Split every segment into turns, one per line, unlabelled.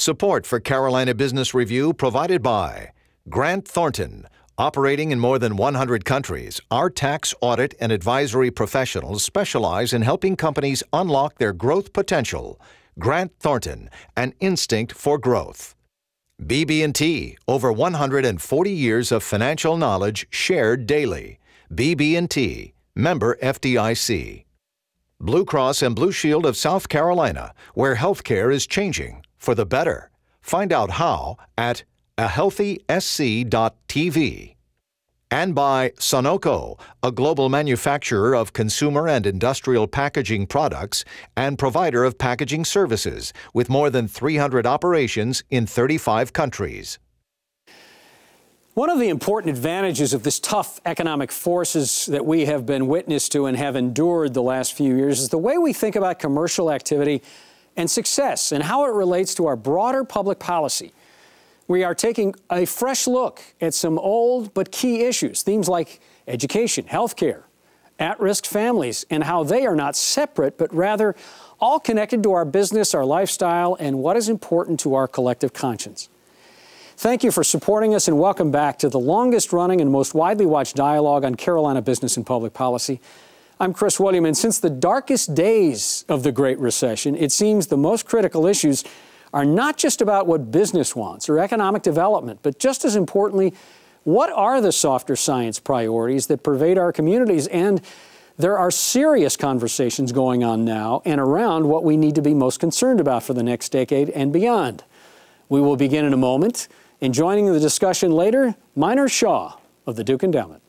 Support for Carolina Business Review provided by Grant Thornton. Operating in more than 100 countries, our tax, audit, and advisory professionals specialize in helping companies unlock their growth potential. Grant Thornton, an instinct for growth. BB&T, over 140 years of financial knowledge shared daily. BB&T, member FDIC. Blue Cross and Blue Shield of South Carolina, where healthcare is changing for the better. Find out how at ahealthysc.tv. And by Sunoco, a global manufacturer of consumer and industrial packaging products and provider of packaging services with more than 300 operations in 35 countries.
One of the important advantages of this tough economic forces that we have been witness to and have endured the last few years is the way we think about commercial activity and success and how it relates to our broader public policy. We are taking a fresh look at some old but key issues, themes like education, healthcare, at-risk families, and how they are not separate, but rather all connected to our business, our lifestyle, and what is important to our collective conscience. Thank you for supporting us, and welcome back to the longest-running and most widely watched dialogue on Carolina business and public policy. I'm Chris William, and since the darkest days of the Great Recession, it seems the most critical issues are not just about what business wants or economic development, but just as importantly, what are the softer science priorities that pervade our communities? And there are serious conversations going on now and around what we need to be most concerned about for the next decade and beyond. We will begin in a moment, and joining the discussion later, Minor Shaw of the Duke Endowment.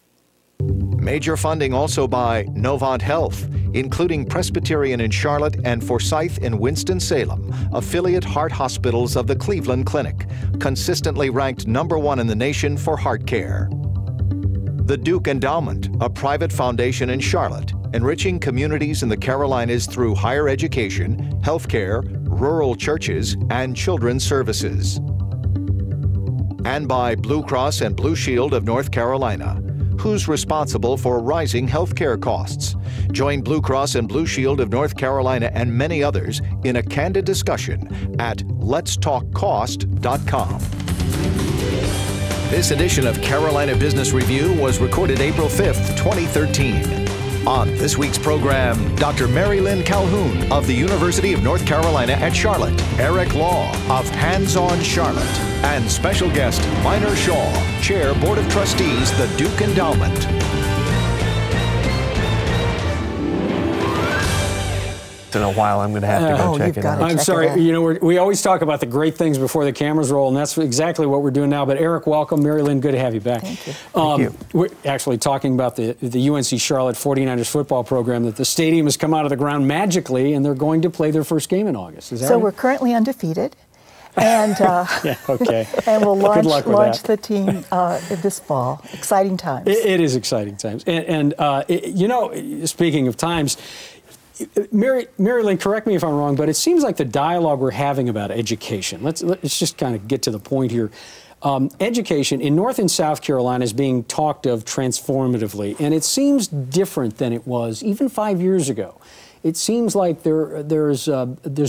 Major funding also by Novant Health, including Presbyterian in Charlotte and Forsyth in Winston-Salem, affiliate heart hospitals of the Cleveland Clinic, consistently ranked #1 in the nation for heart care. The Duke Endowment, a private foundation in Charlotte, enriching communities in the Carolinas through higher education, healthcare, rural churches, and children's services. And by Blue Cross and Blue Shield of North Carolina. Who's responsible for rising health care costs? Join Blue Cross and Blue Shield of North Carolina and many others in a candid discussion at letstalkcost.com. This edition of Carolina Business Review was recorded April 5th, 2013. On this week's program, Dr. Lynne Calhoun of the University of North Carolina at Charlotte, Eric Law of Hands On Charlotte, and special guest Minor Shaw, Chair, Board of Trustees, the Duke Endowment.
In a while, I'm going to have to go check it out.
I'm sorry. You know, we always talk about the great things before the cameras roll, and that's exactly what we're doing now. But Eric, welcome. Lynne, good to have you back.
Thank you.
Thank you.
We're actually talking about the UNC Charlotte 49ers football program, that the stadium has come out of the ground magically, and they're going to play their first game in August. Is that
so
right?
We're currently undefeated. And,
yeah, okay.
And we'll launch the
that.
team this fall. Exciting times.
It is exciting times. You know, speaking of times, Lynne, correct me if I'm wrong, but it seems like the dialogue we're having about education, let's just kind of get to the point here. Education in North and South Carolina is being talked of transformatively, and it seems different than it was even 5 years ago. It seems like there's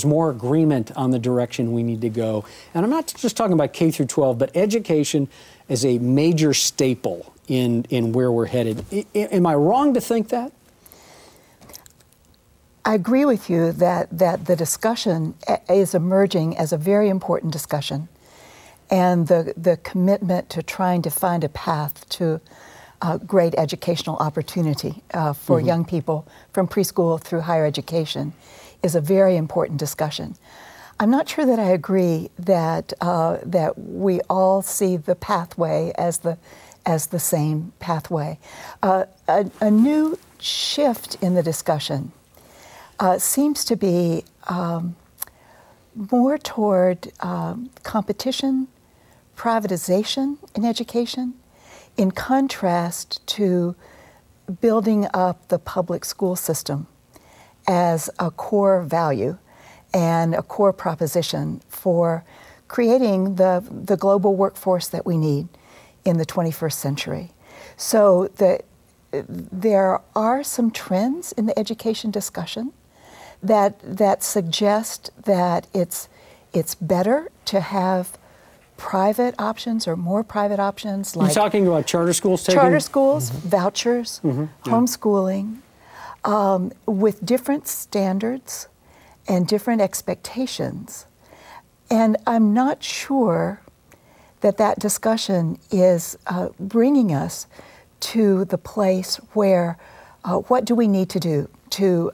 more agreement on the direction we need to go. And I'm not just talking about K through 12, but education as a major staple in where we're headed. Am I wrong to think that?
I agree with you that the discussion is emerging as a very important discussion, and the commitment to trying to find a path to great educational opportunity for young people from preschool through higher education is a very important discussion. I'm not sure that I agree that that we all see the pathway as the same pathway. A new shift in the discussion seems to be more toward competition, privatization in education, in contrast to building up the public school system as a core value and a core proposition for creating the global workforce that we need in the 21st century. So there are some trends in the education discussion that suggest that it's it's better to have private options or more private options.
You're talking about charter schools taking?
Charter schools, vouchers, homeschooling, with different standards and different expectations. And I'm not sure that discussion is bringing us to the place where what do we need to do to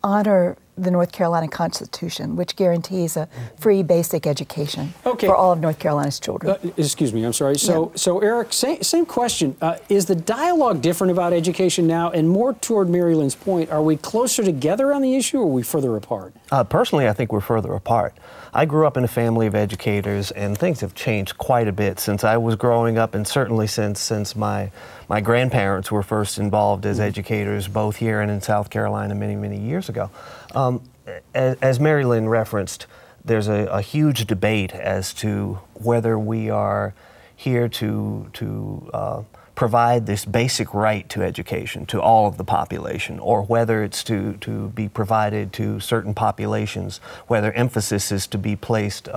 honor the North Carolina Constitution, which guarantees a free basic education for all of North Carolina's children.
Excuse me, I'm sorry. So Eric, same question. Is the dialogue different about education now? And more toward Mary Lynn's point, are we closer together on the issue, or are we further apart?
Personally, I think we're further apart. I grew up in a family of educators, and things have changed quite a bit since I was growing up, and certainly since my grandparents were first involved as educators, both here and in South Carolina many, many years ago. As Mary Lynn referenced, there's a huge debate as to whether we are here to provide this basic right to education to all of the population, or whether it's to be provided to certain populations, whether emphasis is to be placed,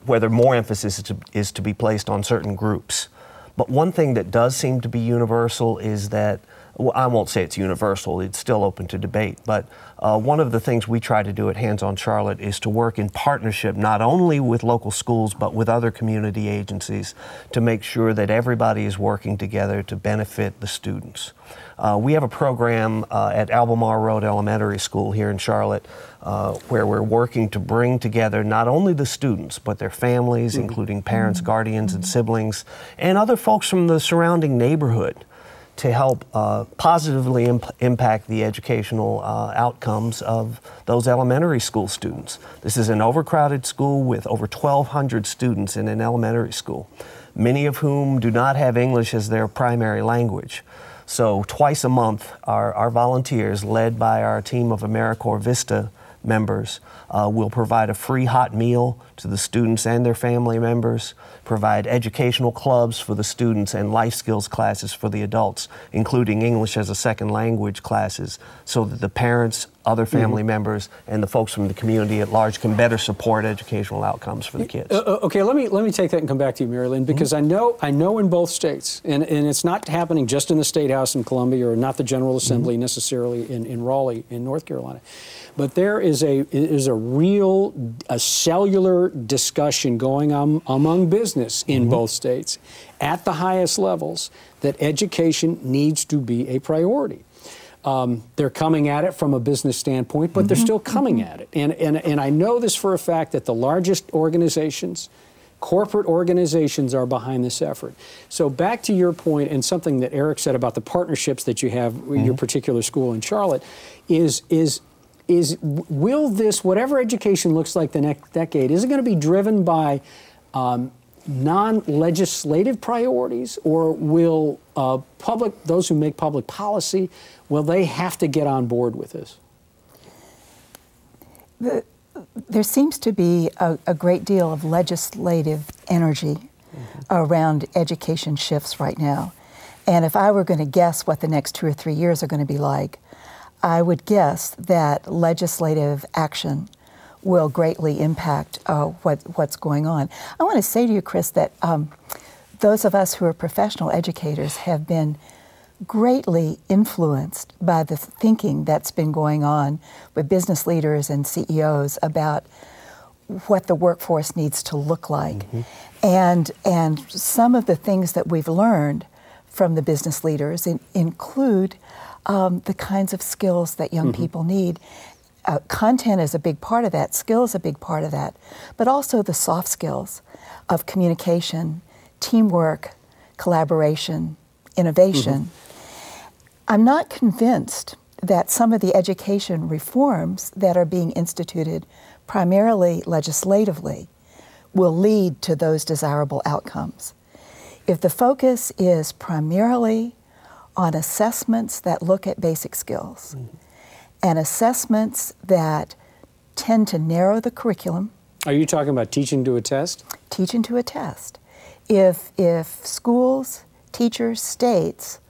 whether more emphasis is to be placed on certain groups. But one thing that does seem to be universal is that, well, I won't say it's universal, it's still open to debate, but one of the things we try to do at Hands on Charlotte is to work in partnership not only with local schools but with other community agencies to make sure that everybody is working together to benefit the students. We have a program at Albemarle Road Elementary School here in Charlotte where we're working to bring together not only the students but their families, including parents, guardians, and siblings, and other folks from the surrounding neighborhood to help positively impact the educational outcomes of those elementary school students. This is an overcrowded school with over 1,200 students in an elementary school, many of whom do not have English as their primary language. So twice a month, our volunteers, led by our team of AmeriCorps Vista members, will provide a free hot meal to the students and their family members, provide educational clubs for the students and life skills classes for the adults, including English as a second language classes, so that the parents, other family members, and the folks from the community at large can better support educational outcomes for the kids.
Okay, let me take that and come back to you, Mary Lynn, because I know in both states, and it's not happening just in the State House in Columbia or not the General Assembly necessarily in Raleigh, in North Carolina, but there is a real cellular discussion going on among business in both states at the highest levels that education needs to be a priority. They're coming at it from a business standpoint, but they're still coming at it. And I know this for a fact that the largest organizations, corporate organizations, are behind this effort. So back to your point, and something that Eric said about the partnerships that you have with your particular school in Charlotte, is will this, whatever education looks like the next decade, is it going to be driven by non-legislative priorities, or will those who make public policy, will they have to get on board with this?
There seems to be a great deal of legislative energy around education shifts right now. And if I were going to guess what the next 2 or 3 years are going to be like, I would guess that legislative action will greatly impact what's going on. I want to say to you, Chris, that those of us who are professional educators have been greatly influenced by the thinking that's been going on with business leaders and CEOs about what the workforce needs to look like. And some of the things that we've learned from the business leaders include the kinds of skills that young people need. Content is a big part of that, skill is a big part of that, but also the soft skills of communication, teamwork, collaboration, innovation. I'm not convinced that some of the education reforms that are being instituted primarily legislatively will lead to those desirable outcomes. If the focus is primarily on assessments that look at basic skills, and assessments that tend to narrow the curriculum.
Are you talking about teaching to a test?
Teaching to a test. If schools, teachers, states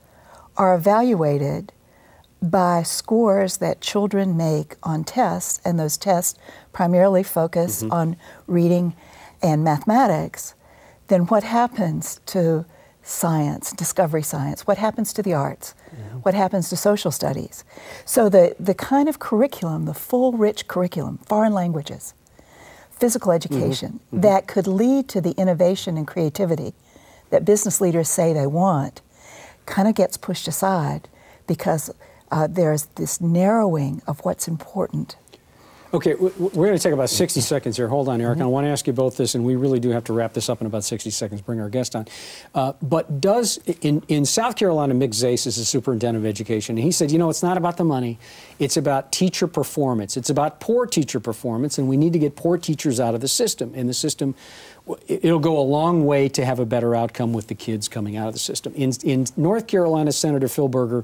are evaluated by scores that children make on tests, and those tests primarily focus on reading and mathematics, then what happens to science, discovery science? What happens to the arts? What happens to social studies? So the kind of curriculum, the full, rich curriculum, foreign languages, physical education, that could lead to the innovation and creativity that business leaders say they want, kind of gets pushed aside because there's this narrowing of what's important.
Okay, we're going to take about 60 seconds here. Hold on, Eric. I want to ask you both this, and we really do have to wrap this up in about 60 seconds, bring our guest on. But does, in South Carolina, Mick Zase is the superintendent of education, and he said, you know, it's not about the money, it's about teacher performance. It's about poor teacher performance, and we need to get poor teachers out of the system. And the system, it'll go a long way to have a better outcome with the kids coming out of the system. In North Carolina, Senator Phil Berger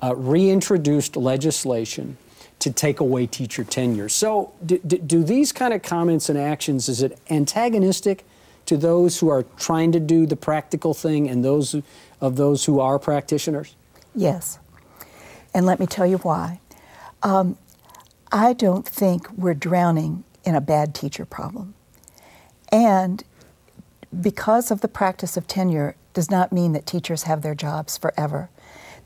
reintroduced legislation to take away teacher tenure. So do these kind of comments and actions, is it antagonistic to those who are trying to do the practical thing and those who are practitioners?
Yes. And let me tell you why. I don't think we're drowning in a bad teacher problem. And because of the practice of tenure does not mean that teachers have their jobs forever.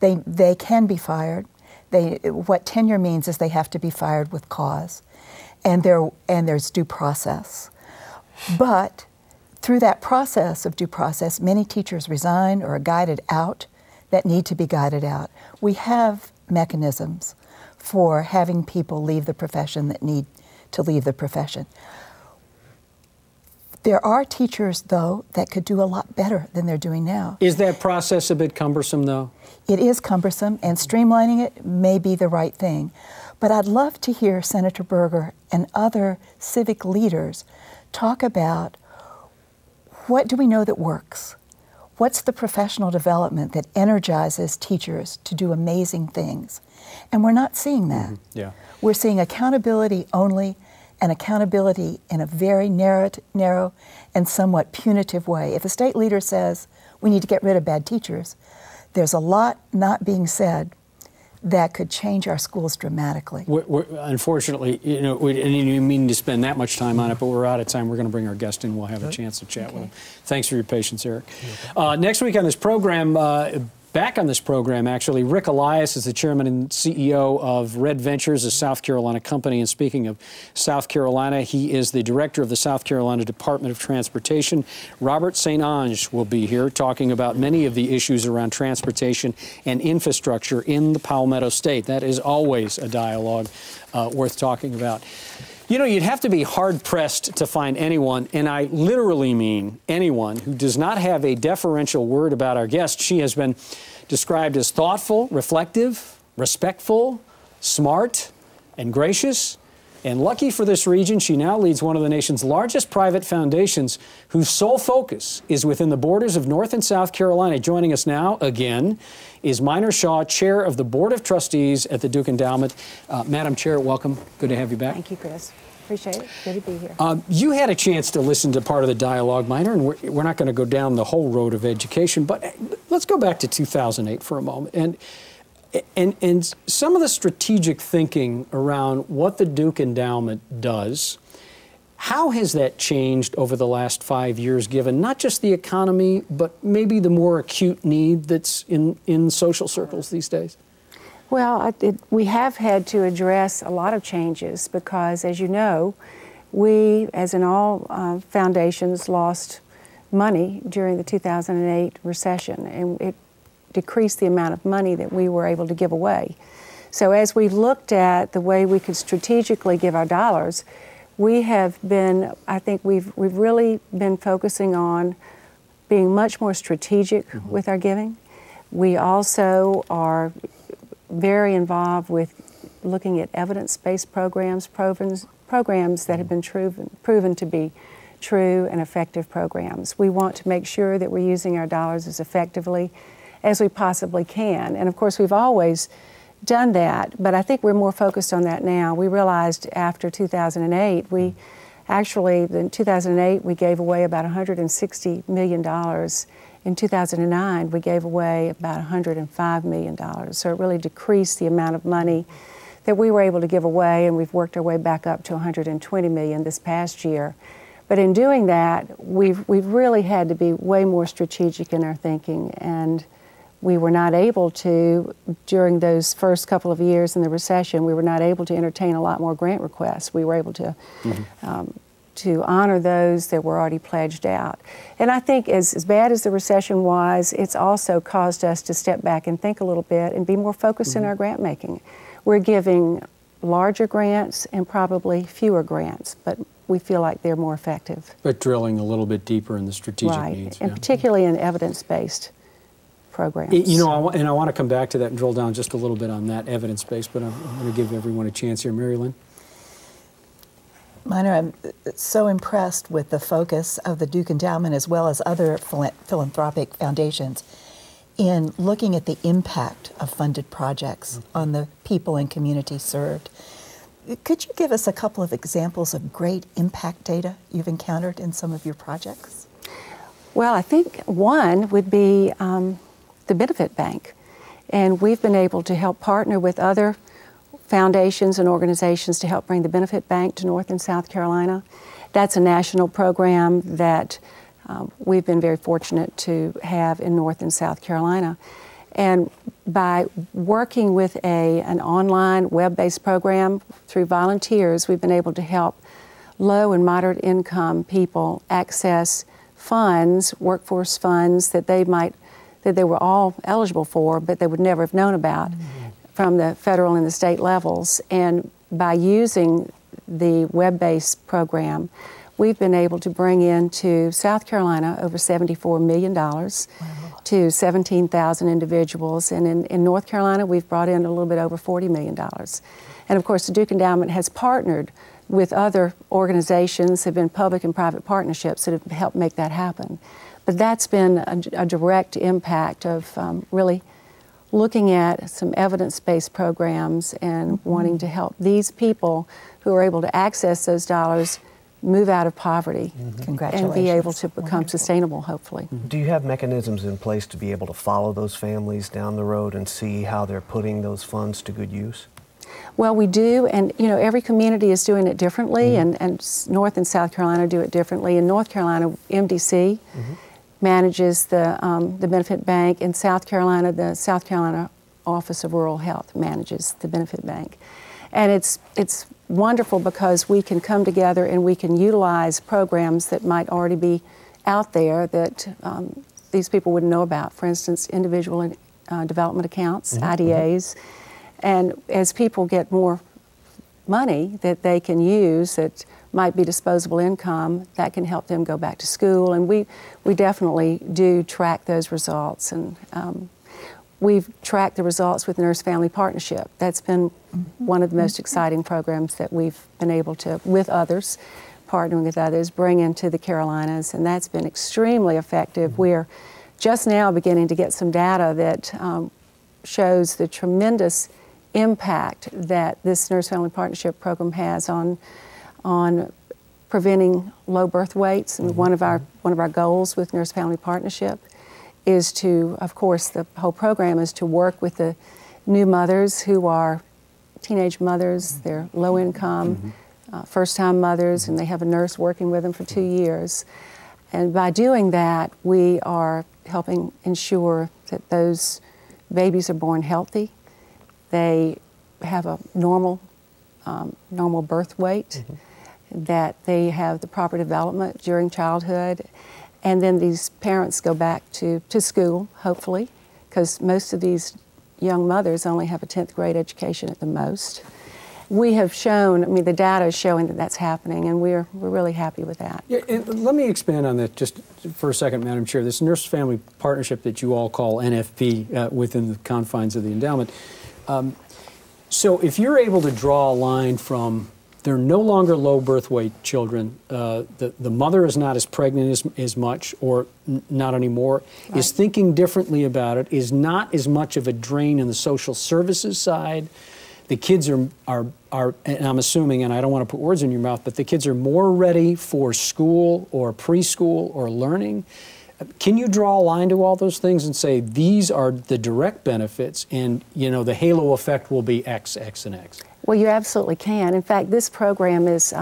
They can be fired. What tenure means is they have to be fired with cause, and there's due process. But through that process of due process, many teachers resign or are guided out that need to be guided out. We have mechanisms for having people leave the profession that need to leave the profession. There are teachers, though, that could do a lot better than they're doing now.
Is that process a bit cumbersome, though?
It is cumbersome, and streamlining it may be the right thing. But I'd love to hear Senator Berger and other civic leaders talk about what do we know that works? What's the professional development that energizes teachers to do amazing things? And we're not seeing that.
Yeah.
We're seeing accountability only, and accountability in a very narrow and somewhat punitive way. If a state leader says we need to get rid of bad teachers, there's a lot not being said that could change our schools dramatically.
Unfortunately, you know, we didn't mean to spend that much time on it, but we're out of time. We're going to bring our guest in. We'll have a chance to chat with him. Thanks for your patience, Eric. Next week on this program, back on this program, actually, Rick Elias is the chairman and CEO of Red Ventures, a South Carolina company. And speaking of South Carolina, he is the director of the South Carolina Department of Transportation. Robert St. Onge will be here talking about many of the issues around transportation and infrastructure in the Palmetto State. That is always a dialogue worth talking about. You know, you'd have to be hard-pressed to find anyone, and I literally mean anyone, who does not have a deferential word about our guest. She has been described as thoughtful, reflective, respectful, smart, and gracious. And lucky for this region, she now leads one of the nation's largest private foundations whose sole focus is within the borders of North and South Carolina. Joining us now, again, is Minor Shaw, Chair of the Board of Trustees at the Duke Endowment. Madam Chair, welcome. Good to have you back.
Thank you, Chris. Appreciate it. Good to be here.
You had a chance to listen to part of the dialogue, Minor, and we're not going to go down the whole road of education, but let's go back to 2008 for a moment. And some of the strategic thinking around what the Duke Endowment does, how has that changed over the last 5 years, given not just the economy, but maybe the more acute need that's in social circles these days?
Well, we have had to address a lot of changes because, as you know, we, as in all foundations, lost money during the 2008 recession, and it decreased the amount of money that we were able to give away. So as we looked at the way we could strategically give our dollars, we have been, I think we've really been focusing on being much more strategic with our giving. We also are very involved with looking at evidence-based programs that have been proven to be true and effective programs. We want to make sure that we're using our dollars as effectively as we possibly can. And of course, we've always done that, but I think we're more focused on that now. We realized after 2008, in 2008, we gave away about $160 million in 2009, we gave away about $105 million. So it really decreased the amount of money that we were able to give away, and we've worked our way back up to $120 million this past year. But in doing that, we've really had to be way more strategic in our thinking, and we were not able to, during those first couple of years in the recession, we were not able to entertain a lot more grant requests. We were able to to honor those that were already pledged out. And I think as bad as the recession was, it's also caused us to step back and think a little bit and be more focused in our grant making. We're giving larger grants and probably fewer grants, but we feel like they're more effective.
But drilling a little bit deeper in the strategic needs.
And particularly in evidence-based programs.
You know, I want to come back to that and drill down just a little bit on that evidence-based, but I'm going to give everyone a chance here. Mary Lynne?
Minor, I'm so impressed with the focus of the Duke Endowment as well as other philanthropic foundations in looking at the impact of funded projects on the people and communities served. Could you give us a couple of examples of great impact data you've encountered in some of your projects?
Well, I think one would be the Benefit Bank. And we've been able to help partner with other foundations and organizations to help bring the Benefit Bank to North and South Carolina. That's a national program that we've been very fortunate to have in North and South Carolina. And by working with an online web-based program through volunteers, we've been able to help low and moderate income people access funds, workforce funds that they were all eligible for, but they would never have known about from the federal and the state levels. And by using the web-based program, we've been able to bring into South Carolina over $74 million to 17,000 individuals. And in North Carolina, we've brought in a little bit over $40 million. And of course, the Duke Endowment has partnered with other organizations, have been public and private partnerships that have helped make that happen. But that's been a direct impact of really looking at some evidence-based programs and wanting to help these people who are able to access those dollars move out of poverty and be able to become sustainable, hopefully.
Do you have mechanisms in place to be able to follow those families down the road and see how they're putting those funds to good use?
Well, we do, and you know, every community is doing it differently, and North and South Carolina do it differently. In North Carolina, MDC manages the Benefit Bank. In South Carolina, the South Carolina Office of Rural Health manages the Benefit Bank. And it's wonderful because we can come together and we can utilize programs that might already be out there that these people wouldn't know about. For instance, individual development accounts, IDAs. And as people get more money that they can use that might be disposable income, that can help them go back to school. And we definitely do track those results. And we've tracked the results with Nurse Family Partnership. That's been one of the most exciting programs that we've been able to, with others, partnering with others, bring into the Carolinas. And that's been extremely effective. We're just now beginning to get some data that shows the tremendous impact that this Nurse Family Partnership program has on preventing low birth weights. And one of our goals with Nurse Family Partnership is to, of course, the whole program is to work with the new mothers who are teenage mothers, they're low income, first-time mothers, and they have a nurse working with them for 2 years. And by doing that, we are helping ensure that those babies are born healthy, they have a normal birth weight, that they have the proper development during childhood, and then these parents go back to school, hopefully, because most of these young mothers only have a 10th grade education at the most. We have shown, I mean, the data is showing that that's happening, and we're really happy with that. Yeah,
and let me expand on that just for a second, Madam Chair. This Nurse Family Partnership that you all call NFP within the confines of the endowment. So if you're able to draw a line from they're no longer low birth weight children, the mother is not as pregnant as much or not anymore, is thinking differently about it, is not as much of a drain in the social services side. The kids are, and I'm assuming, and I don't want to put words in your mouth, but the kids are more ready for school or preschool or learning. Can you draw a line to all those things and say these are the direct benefits, and the halo effect will be X, X, and X?
Well, you absolutely can. In fact, this program is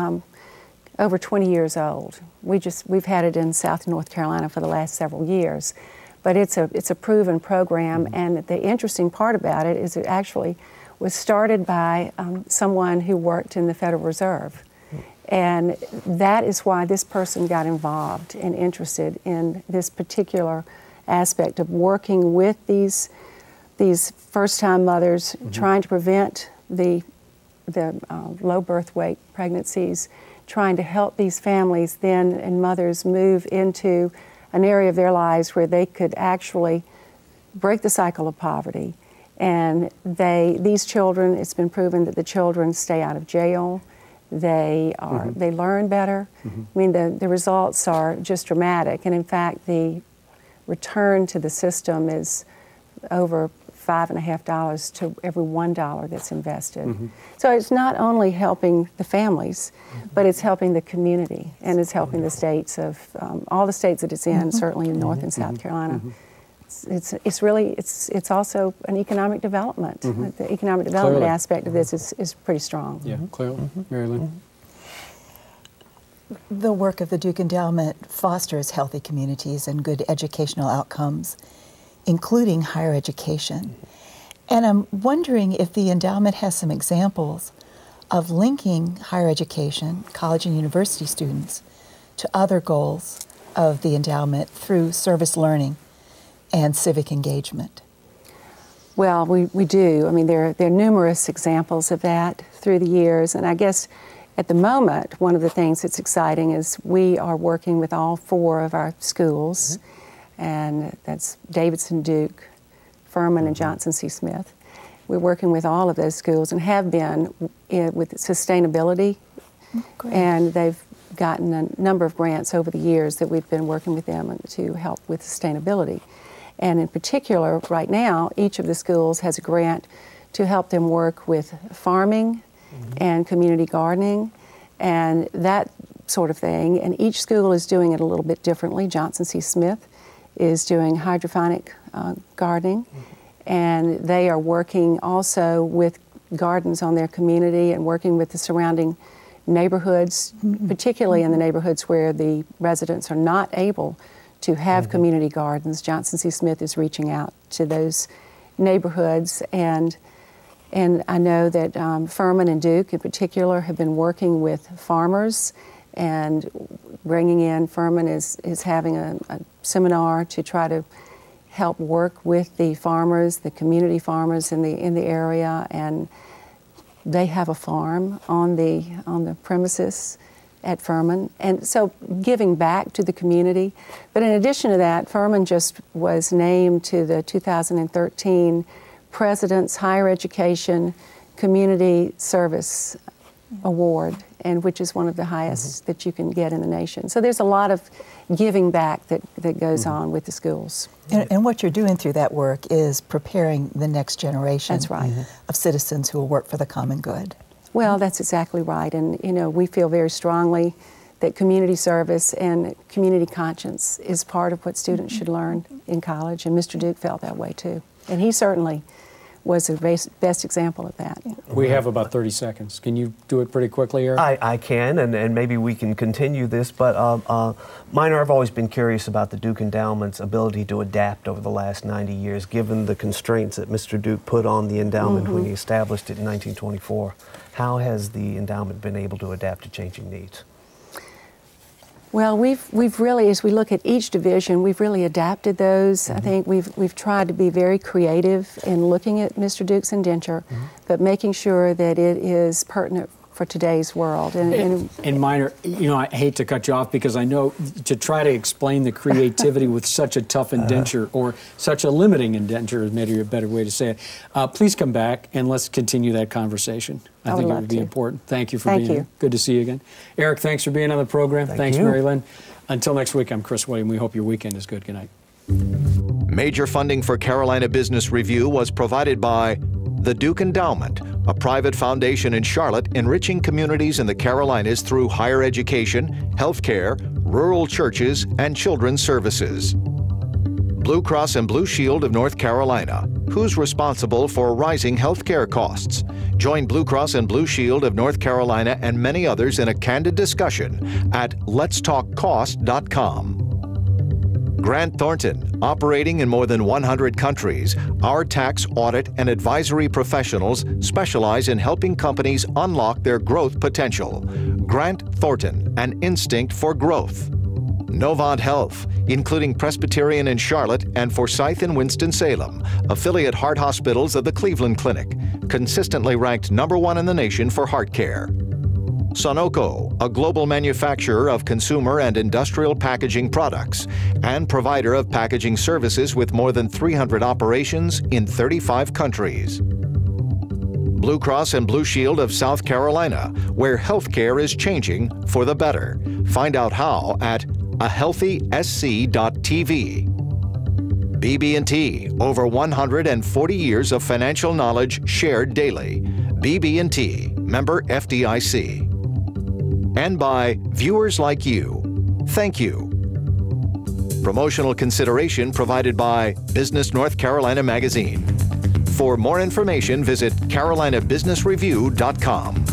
over 20 years old. We've had it in South North Carolina for the last several years, but it's a proven program. And the interesting part about it is it actually was started by someone who worked in the Federal Reserve. And that is why this person got involved and interested in this particular aspect of working with these first-time mothers, trying to prevent the low birth weight pregnancies, trying to help these families then and mothers move into an area of their lives where they could actually break the cycle of poverty. And these children, it's been proven that the children stay out of jail. They learn better. I mean, the results are just dramatic. And in fact, the return to the system is over $5.50 to every $1 that's invested. So it's not only helping the families, but it's helping the community, and it's helping the states of all the states that it's in, certainly in North and South Carolina. It's also an economic development. The economic development aspect of this is pretty strong.
Yeah, clearly. Mary Lynne?
The work of the Duke Endowment fosters healthy communities and good educational outcomes, including higher education. And I'm wondering if the endowment has some examples of linking higher education, college and university students, to other goals of the endowment through service learning and civic engagement.
Well, we do. I mean, there are numerous examples of that through the years, and I guess at the moment, one of the things that's exciting is we are working with all 4 of our schools, and that's Davidson, Duke, Furman, and Johnson C. Smith. We're working with all of those schools and have been with sustainability, and they've gotten a number of grants over the years that we've been working with them to help with sustainability. And in particular, right now, each of the schools has a grant to help them work with farming and community gardening and that sort of thing. And each school is doing it a little bit differently. Johnson C. Smith is doing hydroponic gardening, and they are working also with gardens on their community and working with the surrounding neighborhoods, particularly in the neighborhoods where the residents are not able to have community gardens. Johnson C. Smith is reaching out to those neighborhoods, and I know that Furman and Duke in particular have been working with farmers and bringing in, Furman is having a seminar to try to help work with the farmers, the community farmers in the area, and they have a farm on the premises at Furman, and so giving back to the community. But in addition to that, Furman just was named to the 2013 President's Higher Education Community Service Award, and which is one of the highest that you can get in the nation. So there's a lot of giving back that goes on with the schools.
And what you're doing through that work is preparing the next generation
That's right.
of citizens who will work for the common good.
Well, that's exactly right. And, we feel very strongly that community service and community conscience is part of what students should learn in college, and Mr. Duke felt that way too. And he certainly was the best example of that.
We have about 30 seconds. Can you do it pretty quickly, Eric?
I can, and maybe we can continue this, but Minor, I've always been curious about the Duke Endowment's ability to adapt over the last 90 years, given the constraints that Mr. Duke put on the endowment when he established it in 1924. How has the endowment been able to adapt to changing needs?
Well, we've really, as we look at each division, we've really adapted those. I think we've tried to be very creative in looking at Mr. Duke's indenture, but making sure that it is pertinent for today's world.
And Minor, I hate to cut you off because I know to try to explain the creativity with such a tough indenture or such a limiting indenture is maybe a better way to say it. Please come back and let's continue that conversation. I think it would be important. Thank you for being here. Good to see you again. Eric, thanks for being on the program. Thanks, Mary Lynne. Until next week, I'm Chris William. We hope your weekend is good. Good night.
Major funding for Carolina Business Review was provided by the Duke Endowment, a private foundation in Charlotte enriching communities in the Carolinas through higher education, healthcare, rural churches, and children's services. Blue Cross and Blue Shield of North Carolina. Who's responsible for rising health care costs? Join Blue Cross and Blue Shield of North Carolina and many others in a candid discussion at letstalkcost.com. Grant Thornton, operating in more than 100 countries, our tax, audit, and advisory professionals specialize in helping companies unlock their growth potential. Grant Thornton, an instinct for growth. Novant Health, including Presbyterian in Charlotte and Forsyth in Winston-Salem, affiliate heart hospitals of the Cleveland Clinic, consistently ranked #1 in the nation for heart care. Sonoco, a global manufacturer of consumer and industrial packaging products and provider of packaging services with more than 300 operations in 35 countries. Blue Cross and Blue Shield of South Carolina, where healthcare is changing for the better. Find out how at ahealthysc.tv. BB&T, over 140 years of financial knowledge shared daily. BB&T, member FDIC. And by viewers like you. Thank you. Promotional consideration provided by Business North Carolina Magazine. For more information, visit carolinabusinessreview.com.